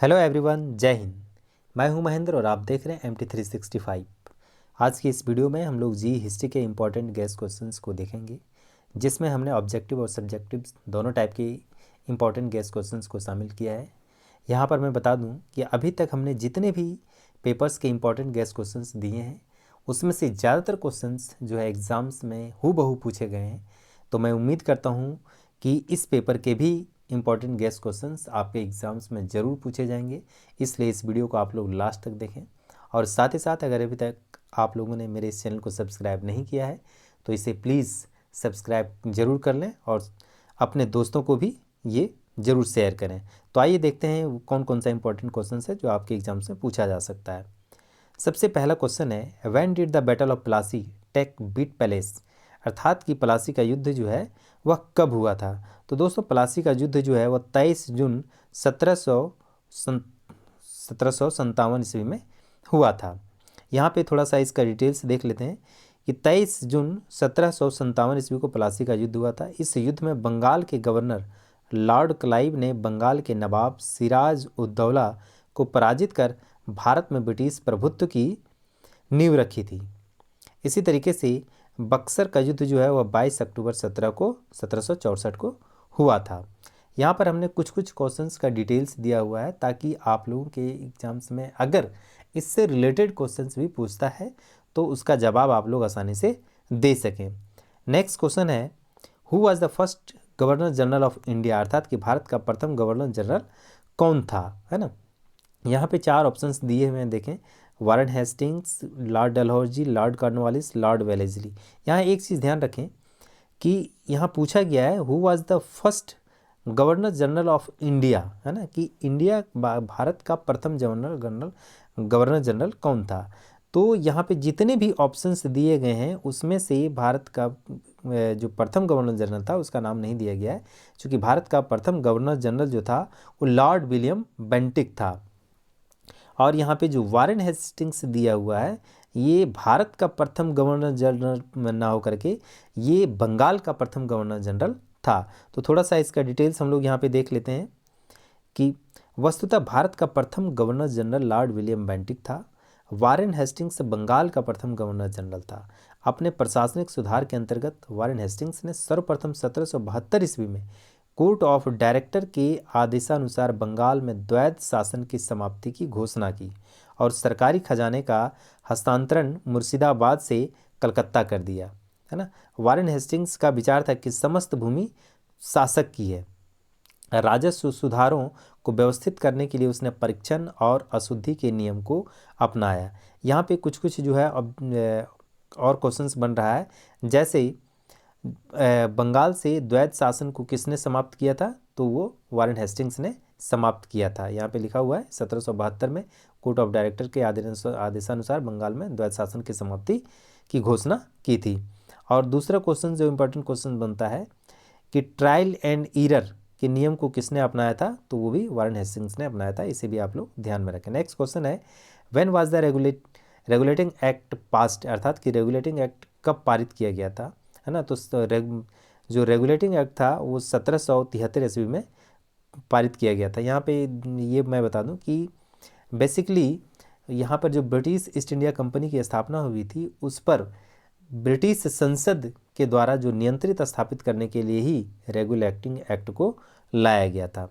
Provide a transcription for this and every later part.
Hello everyone, जय हिंद। मैं हूं महेंद्र और आप देख रहे हैं MT365। आज की इस वीडियो में हम लोग जी हिस्ट्री के इम्पॉर्टेंट गेस क्वेश्चंस को देखेंगे, जिसमें हमने ऑब्जेक्टिव और सब्जेक्टिव दोनों टाइप के इम्पॉर्टेंट गेस क्वेश्चंस को शामिल किया है। यहाँ पर मैं बता दूं कि अभी तक हमने जितने भी पेपर्स के इम्पॉर्टेंट गेस क्वेश्चंस दिए हैं, उसमें से ज़्यादातर क्वेश्चंस जो है एग्ज़ाम्स में हूबहू पूछे गए हैं। तो मैं उम्मीद करता हूँ कि इस पेपर के भी इंपॉर्टेंट गेस क्वेश्चंस आपके एग्ज़ाम्स में ज़रूर पूछे जाएंगे। इसलिए इस वीडियो को आप लोग लास्ट तक देखें, और साथ ही साथ अगर अभी तक आप लोगों ने मेरे इस चैनल को सब्सक्राइब नहीं किया है तो इसे प्लीज़ सब्सक्राइब ज़रूर कर लें और अपने दोस्तों को भी ये ज़रूर शेयर करें। तो आइए देखते हैं कौन कौन सा इंपॉर्टेंट क्वेश्चन है जो आपके एग्जाम्स में पूछा जा सकता है। सबसे पहला क्वेश्चन है, when did the battle of Plassey take beat palace, अर्थात कि प्लासी का युद्ध जो है वह कब हुआ था। तो दोस्तों, प्लासी का युद्ध जो है वह 23 जून 1757 ईस्वी में हुआ था। यहाँ पे थोड़ा सा इसका डिटेल्स देख लेते हैं कि 23 जून 1757 ईस्वी को प्लासी का युद्ध हुआ था। इस युद्ध में बंगाल के गवर्नर लॉर्ड क्लाइव ने बंगाल के नवाब सिराज उद दौला को पराजित कर भारत में ब्रिटिश प्रभुत्व की नींव रखी थी। इसी तरीके से बक्सर का युद्ध जो है वह 22 अक्टूबर 1764 को हुआ था। यहाँ पर हमने कुछ कुछ क्वेश्चंस का डिटेल्स दिया हुआ है ताकि आप लोगों के एग्जाम्स में अगर इससे रिलेटेड क्वेश्चंस भी पूछता है तो उसका जवाब आप लोग आसानी से दे सकें। Next question is, who was the first governor general of India, अर्थात कि भारत का प्रथम गवर्नर जनरल कौन था, है ना। यहाँ पे 4 ऑप्शंस दिए हुए हैं, देखें। Warren Hastings, Lord Dalhousie, Lord Cornwallis, Lord Wellesley. यहाँ एक चीज़ ध्यान रखें कि यहाँ पूछा गया है who was the first governor general of India, है ना, कि इंडिया भारत का प्रथम गवर्नर जनरल कौन था। तो यहाँ पे जितने भी ऑप्शंस दिए गए हैं उसमें से भारत का जो प्रथम गवर्नर जनरल था उसका नाम नहीं दिया गया है, क्योंकि भारत का प्रथम गवर्नर जनरल जो था वो लॉर्ड विलियम बेंटिक था। और यहाँ पे जो वारेन हेस्टिंग्स दिया हुआ है ये भारत का प्रथम गवर्नर जनरल ना होकर के ये बंगाल का प्रथम गवर्नर जनरल था। तो थोड़ा सा इसका डिटेल्स हम लोग यहाँ पे देख लेते हैं कि वस्तुतः भारत का प्रथम governor general Lord William Bentinck था। वारेन हेस्टिंग्स बंगाल का प्रथम गवर्नर जनरल था। अपने प्रशासनिक सुधार के अंतर्गत वारेन हेस्टिंग्स ने सर्वप्रथम 1772 ईस्वी में कोर्ट ऑफ डायरेक्टर के आदेशानुसार बंगाल में द्वैध शासन की समाप्ति की घोषणा की और सरकारी खजाने का हस्तांतरण मुर्शिदाबाद से कलकत्ता कर दिया, है ना। वारेन हेस्टिंग्स का विचार था कि समस्त भूमि शासक की है। राजस्व सुधारों को व्यवस्थित करने के लिए उसने परीक्षण और अशुद्धि के नियम को अपनाया। यहाँ पे कुछ कुछ जो है अब और क्वेश्चंस बन रहा है, जैसे बंगाल से द्वैध शासन को किसने समाप्त किया था, तो वो वारेन हेस्टिंग्स ने समाप्त किया था। यहाँ पे लिखा हुआ है 1772 में कोर्ट ऑफ डायरेक्टर के आदेशानुसार बंगाल में द्वैध शासन की समाप्ति की घोषणा की थी। और दूसरा क्वेश्चन जो इम्पोर्टेंट क्वेश्चन बनता है कि ट्रायल एंड एरर के नियम को किसने अपनाया था, तो वो भी वारेन हेस्टिंग्स ने अपनाया था। इसे भी आप लोग ध्यान में रखें। नेक्स्ट क्वेश्चन है, when was the regulating act passed, अर्थात कि रेगुलेटिंग एक्ट कब पारित किया गया था, है ना। तो जो रेगुलेटिंग एक्ट था वो 1773 ईस्वी में पारित किया गया था। यहाँ पे ये मैं बता दूं कि बेसिकली यहाँ पर जो ब्रिटिश ईस्ट इंडिया कंपनी की स्थापना हुई थी उस पर ब्रिटिश संसद के द्वारा जो नियंत्रित स्थापित करने के लिए ही रेगुलेटिंग एक्ट को लाया गया था।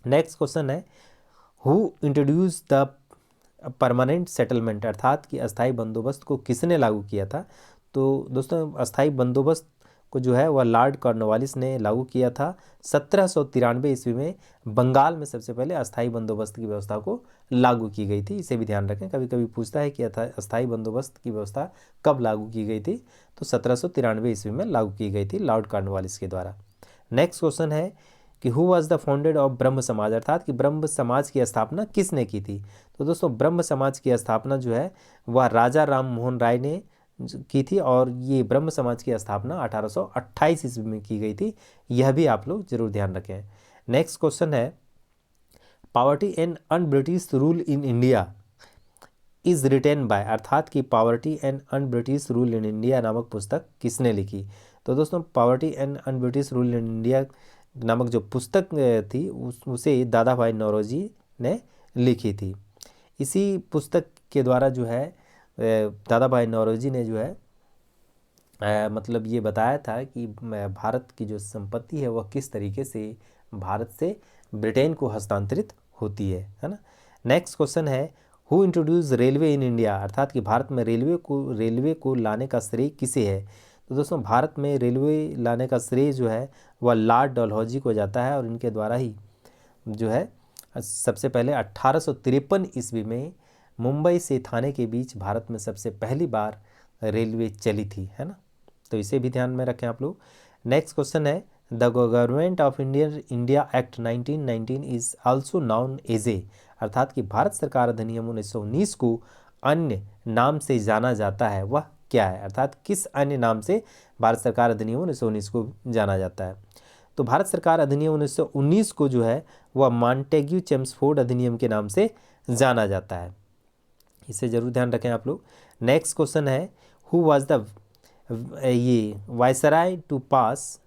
Next question is, who introduce the permanent settlement, अर्थात कि अस्थाई बंदोबस्त को किसने लागू किया था। तो दोस्तों, अस्थाई बंदोबस्त को जो है वह लॉर्ड कॉर्नवालिस ने लागू किया था 1793 ईस्वी में। बंगाल में सबसे पहले अस्थाई बंदोबस्त की व्यवस्था को लागू की गई थी। इसे भी ध्यान रखें, कभी कभी पूछता है कि अस्थाई बंदोबस्त की व्यवस्था कब लागू की गई थी, तो 1793 ईस्वी में लागू की गई थी लॉर्ड कॉर्नवालिस के द्वारा। नेक्स्ट क्वेश्चन है कि who was the founded of ब्रह्म समाज, अर्थात कि ब्रह्म समाज की स्थापना किसने की थी। तो दोस्तों, ब्रह्म समाज की स्थापना जो है वह राजा राम मोहन राय ने की थी और ये ब्रह्म समाज की स्थापना 1828 ईस्वी में की गई थी। यह भी आप लोग जरूर ध्यान रखें। नेक्स्ट क्वेश्चन है, poverty and un British rule in India is written by, अर्थात कि poverty and un British rule in India नामक पुस्तक किसने लिखी। तो दोस्तों, poverty and un British rule in India नामक जो पुस्तक थी उसे दादा भाई नौरोजी ने लिखी थी। इसी पुस्तक के द्वारा जो है दादा भाई नौरोजी ने जो है मतलब ये बताया था कि भारत की जो संपत्ति है वह किस तरीके से भारत से ब्रिटेन को हस्तांतरित होती है ना। Next question is who introduce railway in India, अर्थात कि भारत में रेलवे को लाने का श्रेय किसे है। तो दोस्तों भारत में रेलवे लाने का श्रेय जो है वह लॉर्ड डलहौजी को जाता है और इनके द्वारा ही जो है सबसे पहले 1853 ईस्वी में मुंबई से थाने के बीच भारत में सबसे पहली बार रेलवे चली थी, है ना। तो इसे भी ध्यान में रखें आप लोग। Next question is the Government of India Act 1919 is also known as A, अर्थात कि भारत सरकार अधिनियम 1919 को अन्य नाम से जाना जाता है, वह क्या है, अर्थात किस अन्य नाम से भारत सरकार अधिनियम 1919 को जाना जाता है। तो भारत सरकार अधिनियम 1919 को जो है वह मॉन्टेग्यू चेम्सफोर्ड अधिनियम के नाम से जाना जाता है, इसे जरूर ध्यान रखें आप लोग। Next question is who was the viceroy to pass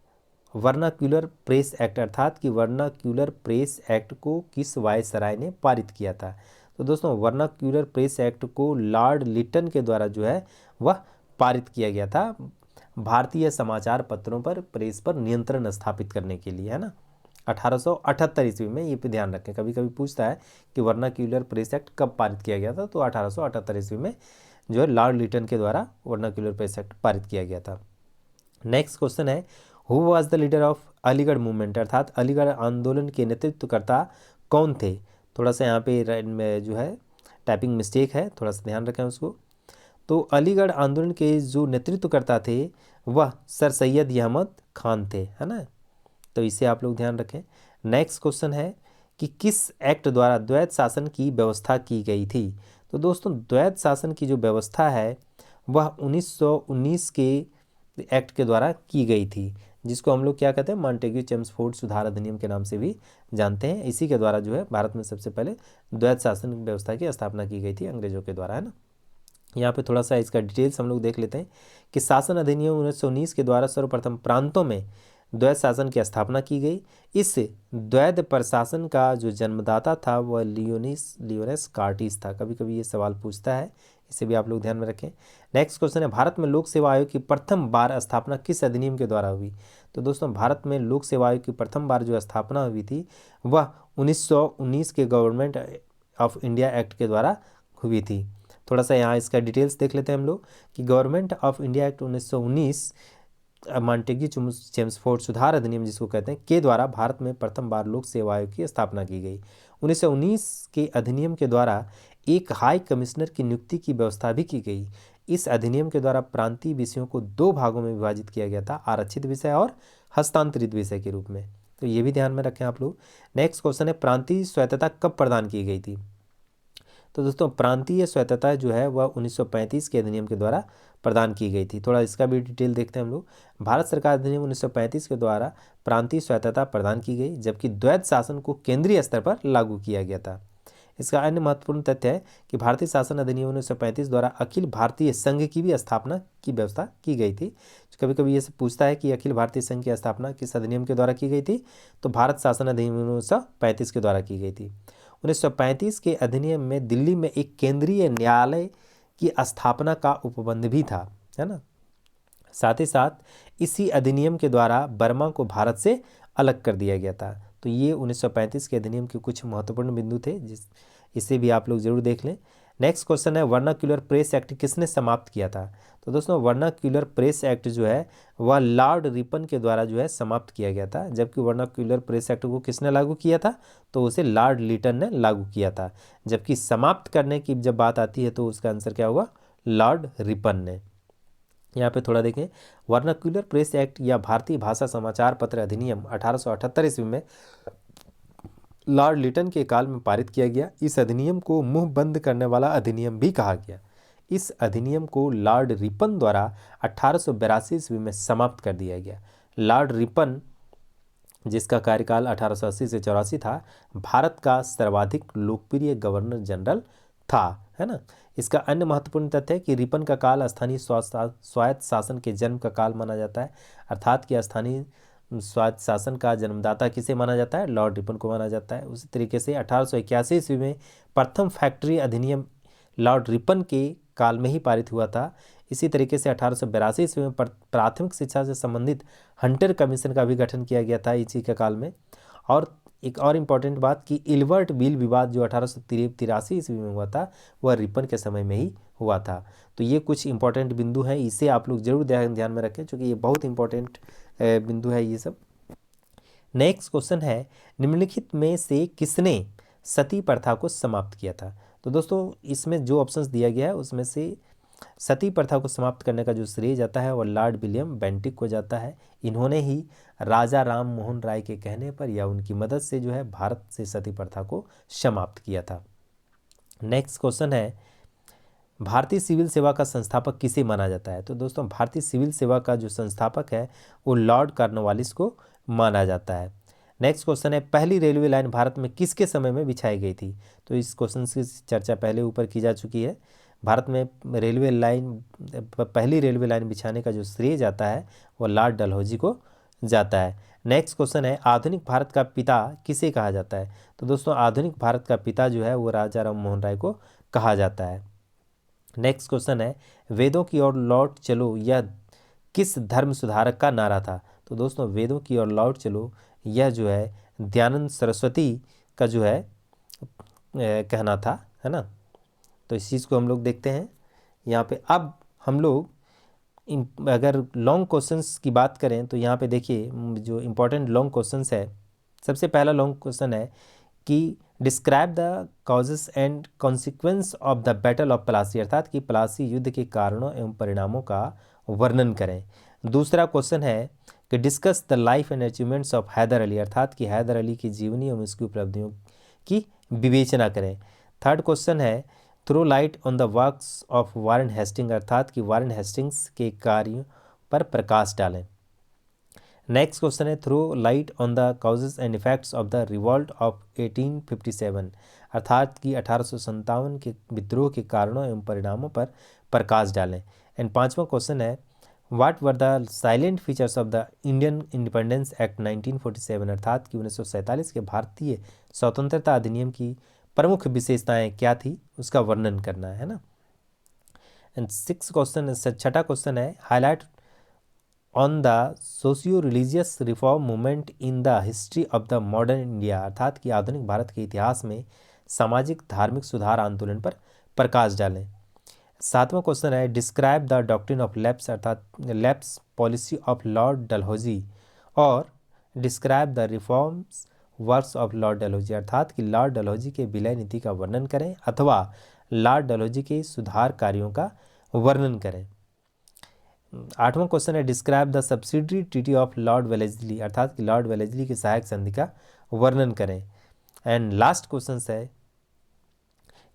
vernacular press act, अर्थात कि वर्नाक्यूलर प्रेस एक्ट को किस वायसराय ने पारित किया था। तो दोस्तों वर्नाक्यूलर प्रेस एक्ट को लॉर्ड लिटन के द्वारा जो है वह पारित किया गया था भारतीय समाचार पत्रों पर प्रेस पर नियंत्रण स्थापित करने के लिए, है ना। 1878 ईस्वी में, ये पे ध्यान रखें, कभी कभी पूछता है कि वर्नाक्यूलर प्रेस एक्ट कब पारित किया गया था, तो 1878 ईस्वी में जो है लॉर्ड लिटन के द्वारा वर्नाक्यूलर प्रेस एक्ट पारित किया गया था। Next question is who was the leader of Aligarh movement, अर्थात अलीगढ़ आंदोलन के नेतृत्वकर्ता कौन थे। थोड़ा सा यहाँ पे में जो है टाइपिंग मिस्टेक है, थोड़ा सा ध्यान रखें उसको। तो अलीगढ़ आंदोलन के जो नेतृत्वकर्ता थे वह सर सैयद अहमद खान थे, है ना। तो इसे आप लोग ध्यान रखें। नेक्स्ट क्वेश्चन है कि किस एक्ट द्वारा द्वैत शासन की व्यवस्था की गई थी। तो दोस्तों द्वैत शासन की जो व्यवस्था है वह 1919 के एक्ट के द्वारा की गई थी, जिसको हम लोग क्या कहते हैं मॉन्टेग्यू चेम्सफोर्ड सुधार अधिनियम के नाम से भी जानते हैं। इसी के द्वारा जो है भारत में सबसे पहले द्वैत शासन व्यवस्था की स्थापना की गई थी अंग्रेजों के द्वारा, है ना। यहाँ पे थोड़ा सा इसका डिटेल्स हम लोग देख लेते हैं कि शासन अधिनियम 1919 के द्वारा सर्वप्रथम प्रांतों में द्वैत शासन की स्थापना की गई। इस द्वैत प्रशासन का जो जन्मदाता था वह लियोनेस कार्टिस था। कभी कभी ये सवाल पूछता है, इसे भी आप लोग ध्यान में रखें। नेक्स्ट क्वेश्चन है भारत में लोक सेवा आयोग की प्रथम बार स्थापना किस अधिनियम के द्वारा हुई। तो दोस्तों भारत में लोक सेवा आयोग की प्रथम बार जो स्थापना हुई थी वह 1919 के गवर्नमेंट ऑफ इंडिया एक्ट के द्वारा हुई थी। थोड़ा सा यहाँ इसका डिटेल्स देख लेते हैं हम लोग कि Government of India Act 1919 Montagu Chelmsford सुधार अधिनियम जिसको कहते हैं के द्वारा भारत में प्रथम बार लोक सेवा आयोग की स्थापना की गई। 1919 के अधिनियम के द्वारा एक हाई कमिश्नर की नियुक्ति की व्यवस्था भी की गई। इस अधिनियम के द्वारा प्रांतीय विषयों को दो भागों में विभाजित किया गया था, आरक्षित विषय और हस्तांतरित विषय के रूप में। तो ये भी ध्यान में रखें आप लोग। नेक्स्ट क्वेश्चन है प्रांतीय स्वायत्तता कब प्रदान की गई थी। तो दोस्तों प्रांतीय स्वायत्तता जो है वह 1935 के अधिनियम के द्वारा प्रदान की गई थी। थोड़ा इसका भी डिटेल देखते हैं हम लोग। भारत सरकार अधिनियम 1935 के द्वारा प्रांतीय स्वायत्तता प्रदान की गई, जबकि द्वैत शासन को केंद्रीय स्तर पर लागू किया गया था। इसका अन्य महत्वपूर्ण तथ्य है कि भारतीय शासन अधिनियम 1935 द्वारा अखिल भारतीय संघ की भी स्थापना की व्यवस्था की गई थी। कभी कभी ये पूछता है कि अखिल भारतीय संघ की स्थापना किस अधिनियम के द्वारा की गई थी, तो भारत शासन अधिनियम 1935 के द्वारा की गई थी। 1935 के अधिनियम में दिल्ली में एक केंद्रीय न्यायालय की स्थापना का उपबंध भी था, है ना। साथ ही साथ इसी अधिनियम के द्वारा बर्मा को भारत से अलग कर दिया गया था। तो ये 1935 के अधिनियम के कुछ महत्वपूर्ण बिंदु थे, इसे भी आप लोग जरूर देख लें। नेक्स्ट क्वेश्चन है वर्नाक्यूलर प्रेस एक्ट किसने समाप्त किया था। तो दोस्तों वर्नाक्यूलर प्रेस एक्ट जो है वह लॉर्ड रिपन के द्वारा जो है समाप्त किया गया था, जबकि वर्नाक्यूलर प्रेस एक्ट को किसने लागू किया था, तो उसे लॉर्ड लिटन ने लागू किया था। जबकि समाप्त करने की जब बात आती है तो उसका आंसर क्या होगा, लॉर्ड रिपन ने। यहाँ पे थोड़ा देखें, वर्नाक्यूलर प्रेस एक्ट या भारतीय भाषा समाचार पत्र अधिनियम 1878 ईस्वी में लॉर्ड लिटन के काल में पारित किया गया। इस अधिनियम को मुंह बंद करने वाला अधिनियम भी कहा गया। इस अधिनियम को लॉर्ड रिपन द्वारा 1882 ईस्वी में समाप्त कर दिया गया। लॉर्ड रिपन, जिसका कार्यकाल 1880 से 84 था, भारत का सर्वाधिक लोकप्रिय गवर्नर जनरल था, है ना। इसका अन्य महत्वपूर्ण तथ्य है कि रिपन का काल स्थानीय स्वायत्त शासन के जन्म का काल माना जाता है, अर्थात कि स्थानीय स्वायत्त शासन का जन्मदाता किसे माना जाता है? लॉर्ड रिपन को माना जाता है। उसी तरीके से 1881 ईस्वी में प्रथम फैक्ट्री अधिनियम लॉर्ड रिपन के काल में ही पारित हुआ था। इसी तरीके से 1882 ईस्वी में प्राथमिक शिक्षा से संबंधित हंटर कमीशन का भी गठन किया गया था इसी के काल में। और एक और इम्पॉर्टेंट बात कि इल्बर्ट बिल विवाद जो 1883 ईस्वी में हुआ था वह रिपन के समय में ही हुआ था। तो ये कुछ इंपॉर्टेंट बिंदु हैं, इसे आप लोग जरूर ध्यान में रखें क्योंकि ये बहुत इंपॉर्टेंट बिंदु है ये सब। नेक्स्ट क्वेश्चन है, निम्नलिखित में से किसने सती प्रथा को समाप्त किया था? तो दोस्तों इसमें जो ऑप्शंस दिया गया है उसमें से सती प्रथा को समाप्त करने का जो श्रेय जाता है वह लॉर्ड विलियम बेंटिक को जाता है। इन्होंने ही राजा राम मोहन राय के कहने पर या उनकी मदद से जो है भारत से सती प्रथा को समाप्त किया था। नेक्स्ट क्वेश्चन है, भारतीय सिविल सेवा का संस्थापक किसे माना जाता है? तो दोस्तों भारतीय सिविल सेवा का जो संस्थापक है वो लॉर्ड कॉर्नवालिस को माना जाता है। नेक्स्ट क्वेश्चन है, पहली रेलवे लाइन भारत में किसके समय में बिछाई गई थी? तो इस क्वेश्चन की चर्चा पहले ऊपर की जा चुकी है। भारत में पहली रेलवे लाइन बिछाने का जो श्रेय जाता है वो लॉर्ड डलहौजी को जाता है। नेक्स्ट क्वेश्चन है, आधुनिक भारत का पिता किसे कहा जाता है? तो दोस्तों आधुनिक भारत का पिता जो है वो राजा राम मोहन राय को कहा जाता है। नेक्स्ट क्वेश्चन है, वेदों की ओर लौट चलो यह किस धर्म सुधारक का नारा था? तो दोस्तों वेदों की ओर लौट चलो यह जो है दयानंद सरस्वती का जो है कहना था, है ना। तो इस चीज़ को हम लोग देखते हैं यहाँ पे। अब हम लोग अगर लॉन्ग क्वेश्चंस की बात करें तो यहाँ पे देखिए जो इम्पोर्टेंट लॉन्ग क्वेश्चंस है, सबसे पहला लॉन्ग क्वेश्चन है कि describe the causes and consequence of the battle of Plassey, अर्थात कि प्लासी युद्ध के कारणों एवं परिणामों का वर्णन करें। दूसरा क्वेश्चन है कि discuss the life and achievements of Haider Ali, अर्थात कि हैदर अली की जीवनी एवं उसकी उपलब्धियों की विवेचना करें। Third question is throw light on the works of Warren Hasting, अर्थात कि वारेन हेस्टिंग्स के कार्यों पर प्रकाश डालें। Next question is throw light on the causes and effects of the revolt of 1857, अर्थात कि 1857 के विद्रोह के कारणों एवं परिणामों पर प्रकाश डालें। एंड पांचवा क्वेश्चन है what were the salient features of the Indian independence act 1947, अर्थात कि 1947 के भारतीय स्वतंत्रता अधिनियम की प्रमुख विशेषताएं क्या थी उसका वर्णन करना है ना। एंड छठा क्वेश्चन है highlight on the socio religious reform movement in the history of the modern India, अर्थात कि आधुनिक भारत के इतिहास में सामाजिक धार्मिक सुधार आंदोलन पर प्रकाश डालें। सातवां क्वेश्चन है describe the doctrine of lapse, अर्थात lapse policy of Lord Dalhousie, और describe the reforms works of Lord Dalhousie, अर्थात कि लॉर्ड डलहौजी के विलय नीति का वर्णन करें अथवा लॉर्ड डलहौजी के सुधार कार्यों का वर्णन करें। आठवां क्वेश्चन है describe the subsidiary treaty of Lord Wellesley, अर्थात कि लॉर्ड वेलेस्ली की सहायक संधि का वर्णन करें। एंड लास्ट क्वेश्चन है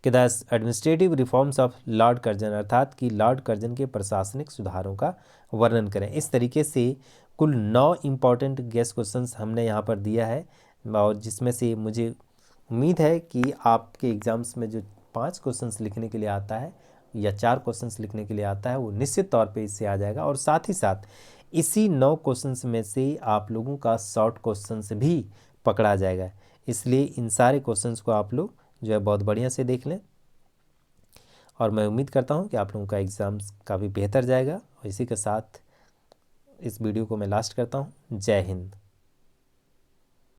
कि the administrative reforms of Lord Curzon, अर्थात कि लॉर्ड कर्जन के प्रशासनिक सुधारों का वर्णन करें। इस तरीके से कुल 9 इंपॉर्टेंट गेस क्वेश्चंस हमने यहाँ पर दिया है, और जिसमें से मुझे उम्मीद है कि आपके एग्जाम्स में जो 5 क्वेश्चंस लिखने के लिए आता है या 4 क्वेश्चंस लिखने के लिए आता है वो निश्चित तौर पे इससे आ जाएगा। और साथ ही साथ इसी 9 क्वेश्चंस में से आप लोगों का शॉर्ट क्वेश्चंस भी पकड़ा जाएगा। इसलिए इन सारे क्वेश्चंस को आप लोग जो है बहुत बढ़िया से देख लें, और मैं उम्मीद करता हूँ कि आप लोगों का एग्ज़ाम्स काफ़ी बेहतर जाएगा। और इसी के साथ इस वीडियो को मैं लास्ट करता हूँ। जय हिंद।